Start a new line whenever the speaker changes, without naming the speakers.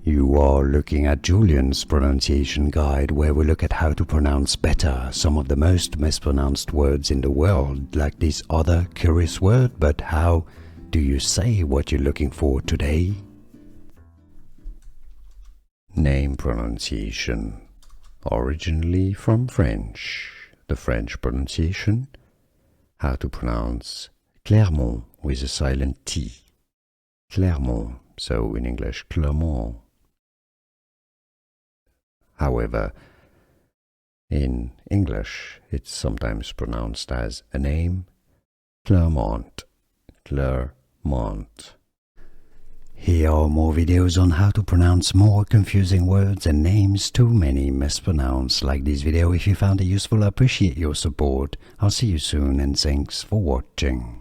You are looking at Julian's pronunciation guide, where we look at how to pronounce better some of the most mispronounced words in the world, like this other curious word. But how do you say what you're looking for today? Name pronunciation. Originally from French. The French pronunciation. How to pronounce Clermont with a silent T. Clermont, so in English, Clermont. However, in English, it's sometimes pronounced as a name, Clermont, Clermont. Here are more videos on how to pronounce more confusing words and names too many mispronounced. Like this video if you found it useful. I appreciate your support. I'll see you soon and thanks for watching.